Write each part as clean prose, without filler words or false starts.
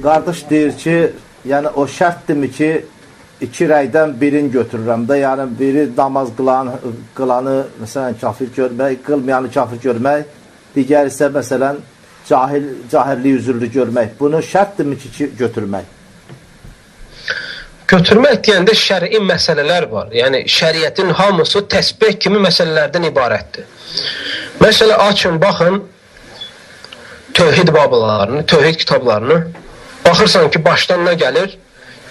Qardaş deyir ki, yəni o şərtdirmi ki, iki rəydən birini götürürəm də, yəni biri namaz qılanı məsələn kafir görmək, qılmayanı kafir görmək, digər isə məsələn cahillik üzürlü görmək. Bunu şərtdirmi ki, götürmək? Götürmək deyəndə şəri məsələlər var. Yəni şəriətin hamısı təsbih kimi məsələlərdən ibarətdir. Məsələ açın, baxın tövhid bablarını, tövhid kitablarını. Baxırsan ki, başdan nə gəlir?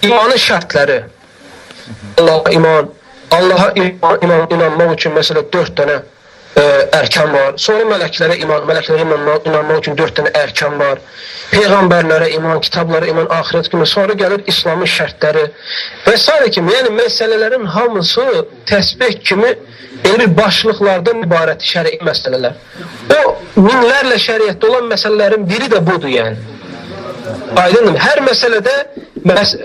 İmanın şərtləri. Allaha inanmaq üçün məsələ 4 dənə ərkan var. Sonra mələklərə inanmaq üçün 4 dənə ərkan var. Peyğəmbərlərə iman, kitablara iman, axirət günü. Sonra gəlir İslamın şərtləri və s. kimi. Yəni məsələlərin hamısı təsbih kimi elə bir başlıqlardan ibarət şəri məsələlər. O minlərlə şəriətdə olan məsələlərin biri də budur yəni. Aydındır. Hər məsələdə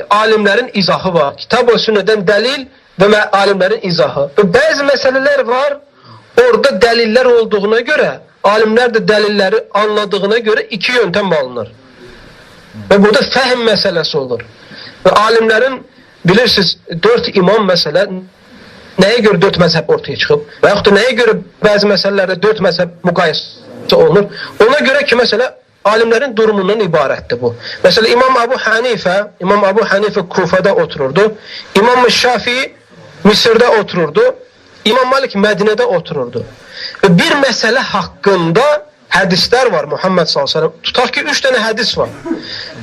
alimlərin izahı var. Kitab və sünnədən dəlil və alimlərin izahı. Və bəzi məsələlər var, orada dəlillər olduğuna görə, alimlər də dəlilləri anladığına görə iki yöntəm alınır. Və burada fəhm məsələsi olur. Və alimlərin, bilirsiniz, 4 imam məsələ, nəyə görə 4 məzhəb ortaya çıxıb? Və yaxud da nəyə görə bəzi məsələlərdə 4 məzhəb müqayisə olunur? Ona görə ki, məsələ, alimlərin durumundan ibarətdir bu. Məsələn, İmam Əbu Hanifə Kufada otururdu. İmam Şafii Misirdə otururdu. İmam Malik Mədinədə otururdu. Və bir məsələ haqqında hədislər var Muhammed s.ə.v. Tutaq ki, 3 dənə hədis var.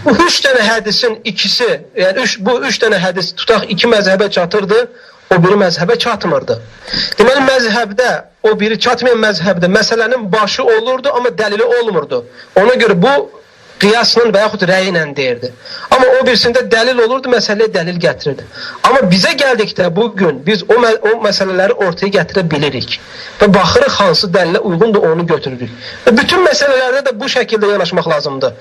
Bu 3 dənə hədisin ikisi, yəni bu 3 dənə hədis tutaq 2 məzhəbə çatırdı, o biri məzhəbə çatmırdı. Deməli, məzhəbdə, o biri çatmayan məzhəbdə məsələnin başı olurdu, amma dəlili olmurdu. Ona görə bu qiyasla və yaxud rəyi ilə deyirdi. Amma o birisində dəlil olurdu, məsələyə dəlil gətirirdi. Amma bizə gəldikdə bugün biz o məsələləri ortaya gətirə bilirik. Və baxırıq hansı dəlilə uyğundur, onu götürürük. Və bütün məsələlərdə də bu şəkildə yanaşmaq lazımdır.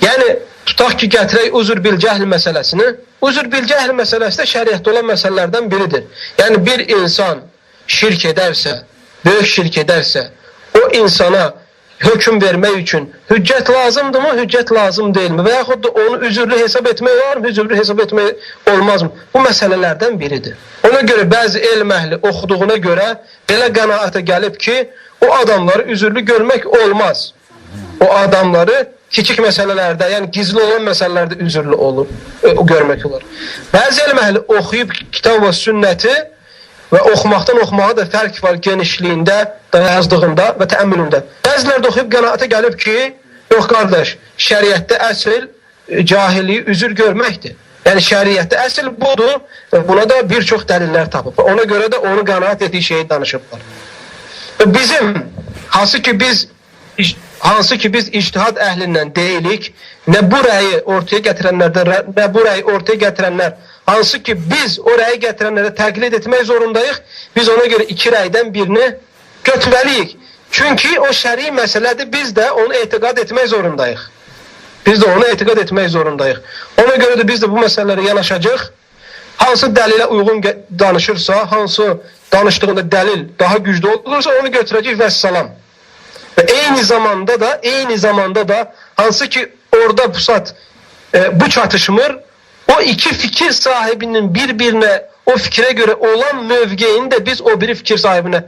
Yəni, tutaq ki, gətirək uzur bil cəhl məsələsini. Uzur bil cəhl məsələsi də şəriətdə olan məsələlərdən biridir. Yəni, bir insan şirk edərsə, böyük şirk edərsə, o insana hökm vermək üçün hüccət lazımdırmı, hüccət lazım deyilmi? Və yaxud da onu üzürlü hesab etmək olarmı, üzürlü hesab etmək olmazmı? Bu məsələlərdən biridir. Ona görə bəzi elm əhli oxuduğuna görə belə qənaətə gəlib ki, o adamları üzürlü görmək olmaz. O adamları kiçik məsələlərdə, yəni gizli olan məsələlərdə üzürlü olur, görmək olur. Bəzi elm əhli oxuyub kitab və sünnəti və oxumaqdan oxumağa da fərq var genişliyində, yazdığında və təəmmülündə. Bəzilər də oxuyub qənaətə gəlib ki, yox qardaş, şəriətdə əsl cahilliyi üzür görməkdir. Yəni şəriətdə əsl budur və buna da bir çox dəlillər tapıb. Ona görə də onu qənaət etdiyi şeyi danışıblar. Və bizim, hansı ki biz ictihad əhlindən deyilik, nə bu rəyi ortaya gətirənlərdən, nə bu rəyi ortaya gətirənlər, hansı ki biz o rəyi gətirənlərə təqlid etmək zorundayıq, biz ona görə 2 rəydən birini götürəliyik. Çünki o şəri məsələdir, biz də onu etiqad etmək zorundayıq. Biz də onu etiqad etmək zorundayıq. Ona görə də biz də bu məsələlərə yanaşacaq. Hansı dəlilə uyğun danışırsa, hansı danışdığında dəlil daha güclü olursa, onu götürəcək və salam. Və eyni zamanda da hansı ki orada bu çatışmır, o iki fikir sahibinin bir-birinə o fikrə görə olan mövqeyini də biz o biri fikir sahibinə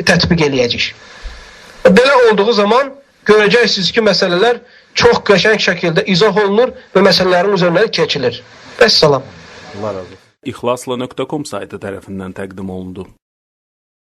tətbiq eləyəcəyik. Belə olduğu zaman görəcəksiniz ki, məsələlər çox qəşəng şəkildə izah olunur və məsələlərin üzərinə keçilir. Vəssalam. İxlasla.com saytı tərəfindən təqdim olundu.